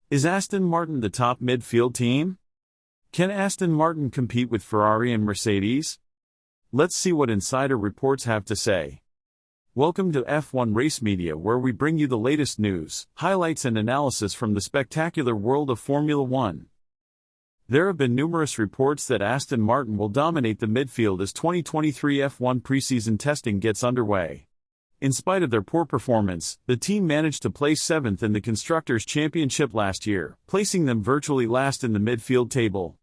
Is Aston Martin the top midfield team? Can Aston Martin compete with Ferrari and Mercedes? Let's see what insider reports have to say. Welcome to F1 Race Media, where we bring you the latest news, highlights and analysis from the spectacular world of Formula One. There have been numerous reports that Aston Martin will dominate the midfield as 2023 F1 preseason testing gets underway. In spite of their poor performance, the team managed to place 7th in the Constructors' Championship last year, placing them virtually last in the midfield table.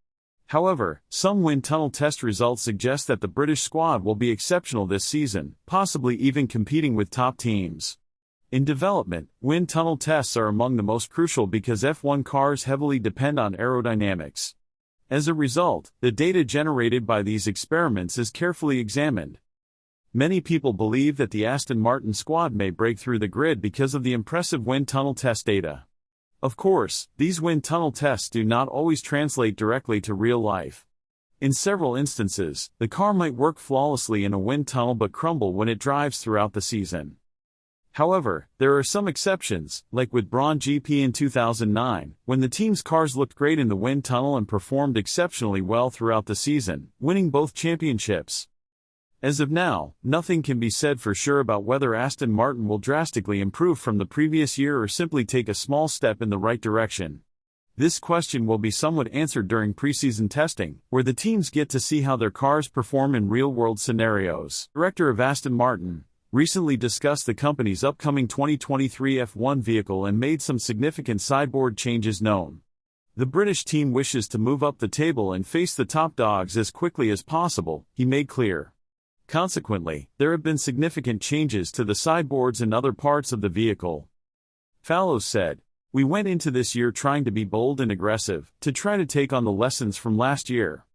However, some wind tunnel test results suggest that the British squad will be exceptional this season, possibly even competing with top teams. In development, wind tunnel tests are among the most crucial because F1 cars heavily depend on aerodynamics. As a result, the data generated by these experiments is carefully examined. Many people believe that the Aston Martin squad may break through the grid because of the impressive wind tunnel test data. Of course, these wind tunnel tests do not always translate directly to real life. In several instances, the car might work flawlessly in a wind tunnel but crumble when it drives throughout the season. However, there are some exceptions, like with Brawn GP in 2009, when the team's cars looked great in the wind tunnel and performed exceptionally well throughout the season, winning both championships. As of now, nothing can be said for sure about whether Aston Martin will drastically improve from the previous year or simply take a small step in the right direction. This question will be somewhat answered during preseason testing, where the teams get to see how their cars perform in real-world scenarios. Director of Aston Martin recently discussed the company's upcoming 2023 F1 vehicle and made some significant sideboard changes known. The British team wishes to move up the table and face the top dogs as quickly as possible, he made clear. Consequently, there have been significant changes to the sideboards and other parts of the vehicle. Fallows said, "We went into this year trying to be bold and aggressive, to try to take on the lessons from last year.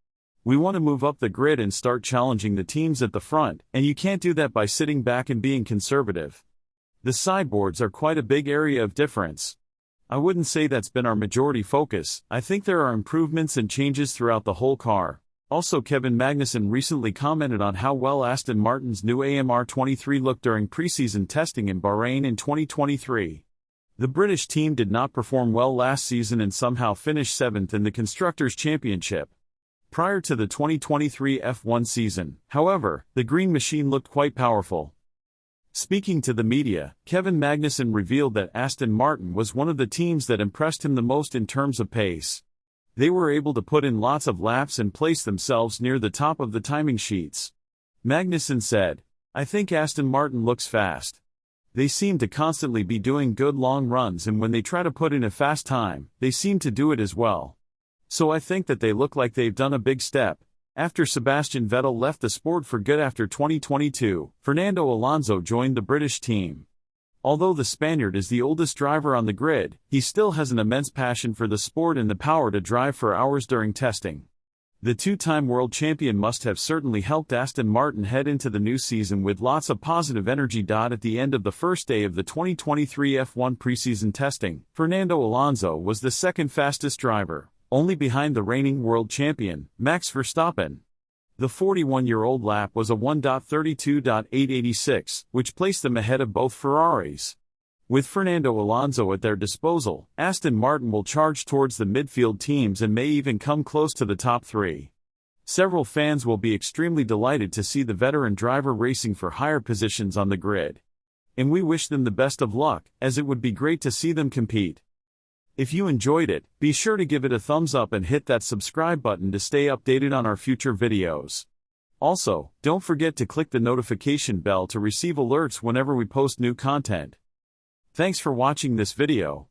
We want to move up the grid and start challenging the teams at the front, and you can't do that by sitting back and being conservative. The sideboards are quite a big area of difference. I wouldn't say that's been our majority focus. I think there are improvements and changes throughout the whole car." Also, Kevin Magnussen recently commented on how well Aston Martin's new AMR23 looked during preseason testing in Bahrain in 2023. The British team did not perform well last season and somehow finished 7th in the Constructors' Championship. Prior to the 2023 F1 season, however, the green machine looked quite powerful. Speaking to the media, Kevin Magnussen revealed that Aston Martin was one of the teams that impressed him the most in terms of pace. They were able to put in lots of laps and place themselves near the top of the timing sheets. Magnussen said, "I think Aston Martin looks fast. They seem to constantly be doing good long runs, and when they try to put in a fast time, they seem to do it as well. So I think that they look like they've done a big step." After Sebastian Vettel left the sport for good after 2022, Fernando Alonso joined the British team. Although the Spaniard is the oldest driver on the grid, he still has an immense passion for the sport and the power to drive for hours during testing. The two-time world champion must have certainly helped Aston Martin head into the new season with lots of positive energy. At the end of the first day of the 2023 F1 preseason testing, Fernando Alonso was the second fastest driver, only behind the reigning world champion, Max Verstappen. The 41-year-old lap was a 1.32.886, which placed them ahead of both Ferraris. With Fernando Alonso at their disposal, Aston Martin will charge towards the midfield teams and may even come close to the top three. Several fans will be extremely delighted to see the veteran driver racing for higher positions on the grid. And we wish them the best of luck, as it would be great to see them compete. If you enjoyed it, be sure to give it a thumbs up and hit that subscribe button to stay updated on our future videos. Also, don't forget to click the notification bell to receive alerts whenever we post new content. Thanks for watching this video.